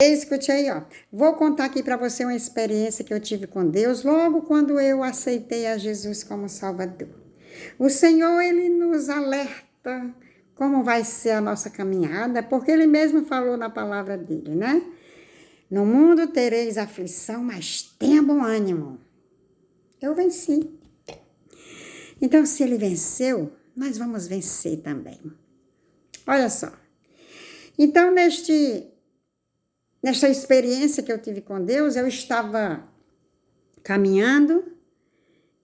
Escute aí, ó. Vou contar aqui para você uma experiência que eu tive com Deus logo quando eu aceitei a Jesus como Salvador. O Senhor, ele nos alerta como vai ser a nossa caminhada, porque ele mesmo falou na palavra dele, né? No mundo tereis aflição, mas tenha bom ânimo. Eu venci. Então, se ele venceu, nós vamos vencer também. Olha só. Então, nesta experiência que eu tive com Deus, eu estava caminhando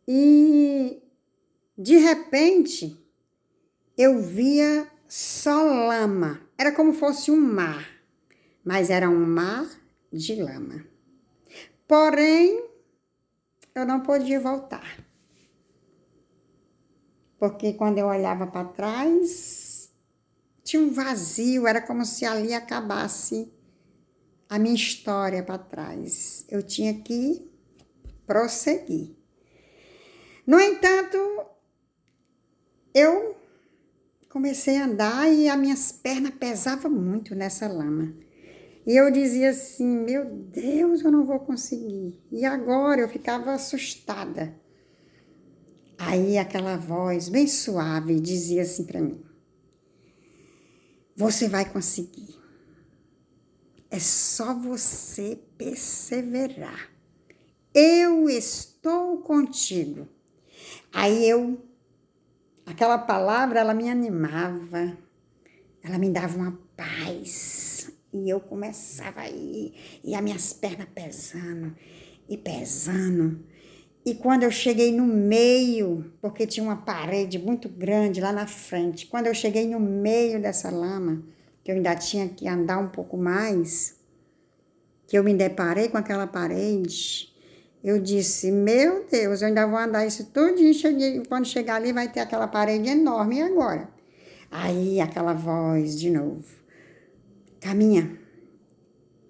e, de repente, eu via só lama. Era como fosse um mar, mas era um mar de lama. Porém, eu não podia voltar. Porque quando eu olhava para trás, tinha um vazio, era como se ali acabasse a minha história para trás. Eu tinha que prosseguir. No entanto, eu comecei a andar e as minhas pernas pesavam muito nessa lama. E eu dizia assim, meu Deus, eu não vou conseguir. E agora eu ficava assustada. Aí aquela voz bem suave dizia assim para mim, você vai conseguir. É só você perseverar. Eu estou contigo. Aí aquela palavra, ela me animava, ela me dava uma paz. E eu começava a ir, e as minhas pernas pesando, e pesando. E quando eu cheguei no meio, porque tinha uma parede muito grande lá na frente, quando eu cheguei no meio dessa lama, que eu ainda tinha que andar um pouco mais, que eu me deparei com aquela parede, eu disse, meu Deus, eu ainda vou andar isso tudinho, quando chegar ali vai ter aquela parede enorme, e agora? Aí aquela voz de novo, caminha,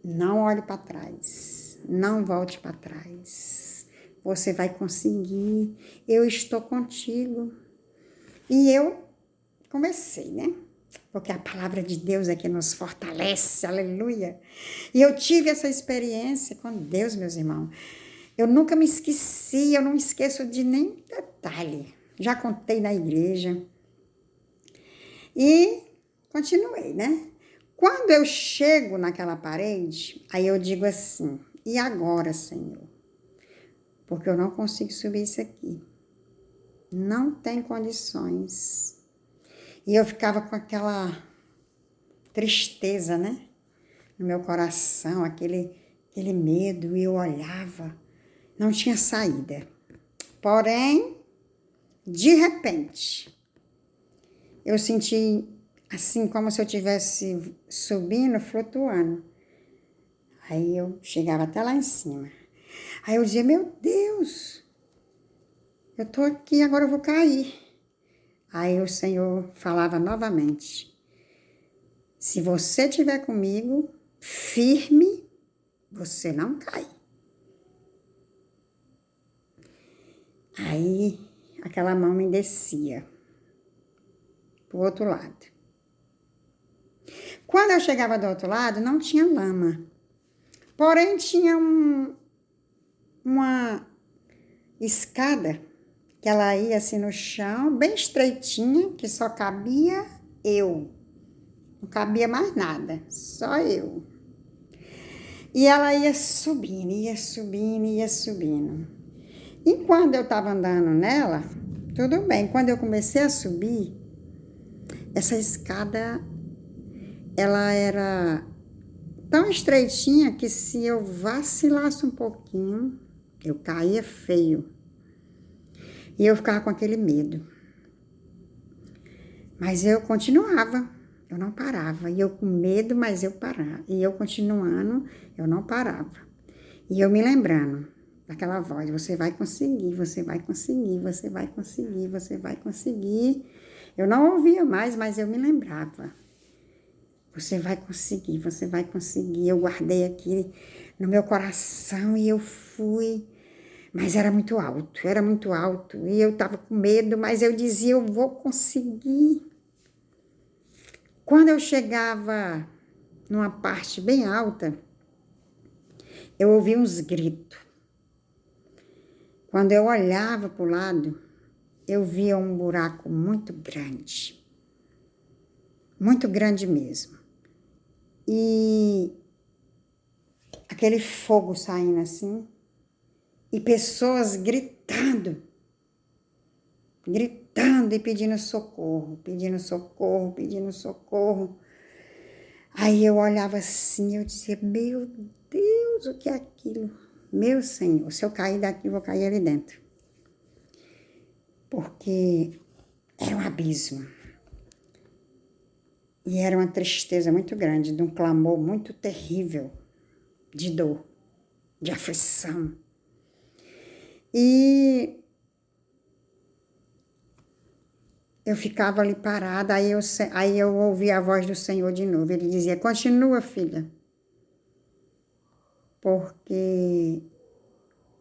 não olhe para trás, não volte para trás, você vai conseguir, eu estou contigo. E eu comecei, né? Porque a palavra de Deus é que nos fortalece, aleluia. E eu tive essa experiência com Deus, meus irmãos. Eu nunca me esqueci, eu não esqueço de nenhum detalhe. Já contei na igreja. E continuei, né? Quando eu chego naquela parede, aí eu digo assim, e agora, Senhor? Porque eu não consigo subir isso aqui. Não tem condições. E eu ficava com aquela tristeza, né? No meu coração, aquele medo, e eu olhava, não tinha saída. Porém, de repente, eu senti assim, como se eu estivesse subindo, flutuando. Aí eu chegava até lá em cima. Aí eu dizia, meu Deus, eu tô aqui, agora eu vou cair. Aí o Senhor falava novamente, se você estiver comigo, firme, você não cai. Aí aquela mão me descia pro outro lado. Quando eu chegava do outro lado, não tinha lama. Porém, tinha uma escada que ela ia assim no chão, bem estreitinha, que só cabia eu. Não cabia mais nada, só eu. E ela ia subindo, ia subindo, ia subindo. E quando eu estava andando nela, tudo bem. Quando eu comecei a subir, essa escada, ela era tão estreitinha que se eu vacilasse um pouquinho, eu caía feio. E eu ficava com aquele medo. Mas eu continuava, eu não parava. E eu com medo, mas eu parava. E eu continuando, eu não parava. E eu me lembrando daquela voz, você vai conseguir, você vai conseguir, você vai conseguir, você vai conseguir. Eu não ouvia mais, mas eu me lembrava. Você vai conseguir, você vai conseguir. Eu guardei aqui no meu coração e eu fui. Mas era muito alto, era muito alto. E eu estava com medo, mas eu dizia, eu vou conseguir. Quando eu chegava numa parte bem alta, eu ouvi uns gritos. Quando eu olhava para o lado, eu via um buraco muito grande mesmo. E aquele fogo saindo assim, e pessoas gritando e pedindo socorro, pedindo socorro, pedindo socorro. Aí eu olhava assim, eu dizia, meu Deus, o que é aquilo? Meu Senhor, se eu cair daqui, eu vou cair ali dentro. Porque era um abismo. E era uma tristeza muito grande, de um clamor muito terrível, de dor, de aflição. E eu ficava ali parada, aí eu ouvia a voz do Senhor de novo. Ele dizia, continua, filha. Porque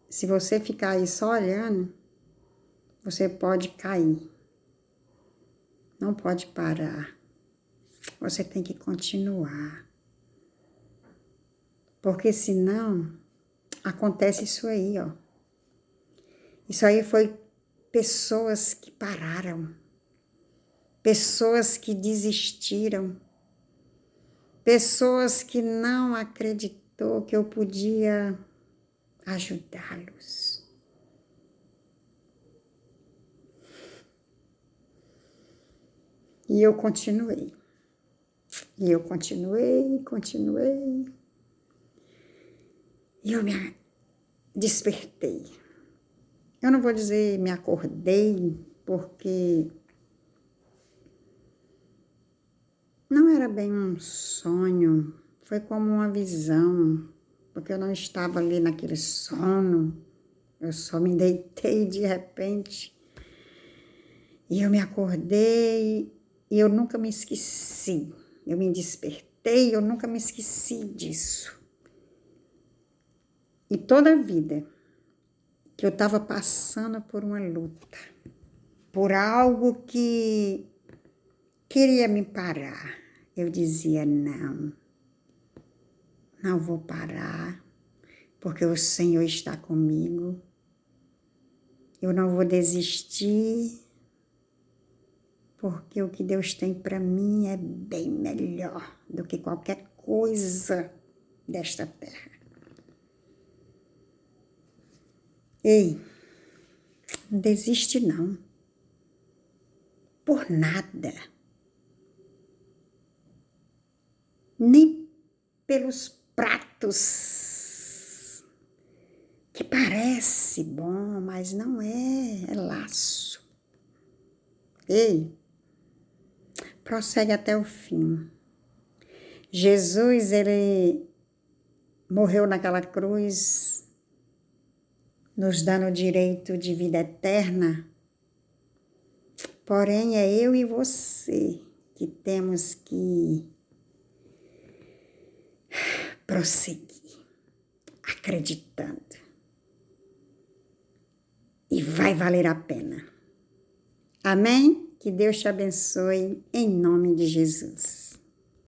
se você ficar aí só olhando, você pode cair. Não pode parar. Você tem que continuar. Porque senão, acontece isso aí, ó. Isso aí foi pessoas que pararam. Pessoas que desistiram. Pessoas que não acreditou que eu podia ajudá-los. E eu continuei. E eu continuei. E eu me despertei. Eu não vou dizer me acordei, porque não era bem um sonho, foi como uma visão, porque eu não estava ali naquele sono, eu só me deitei de repente. E eu me acordei e eu nunca me esqueci. Eu me despertei e eu nunca me esqueci disso. E toda a vida que eu estava passando por uma luta, por algo que queria me parar, eu dizia, não vou parar, porque o Senhor está comigo. Eu não vou desistir, porque o que Deus tem para mim é bem melhor do que qualquer coisa desta terra. Ei, não desiste não, por nada, nem pelos pratos, que parece bom, mas não é, é laço. Ei, prossegue até o fim. Jesus, ele morreu naquela cruz, nos dando o direito de vida eterna, porém é eu e você que temos que prosseguir, acreditando. E vai valer a pena. Amém? Que Deus te abençoe em nome de Jesus.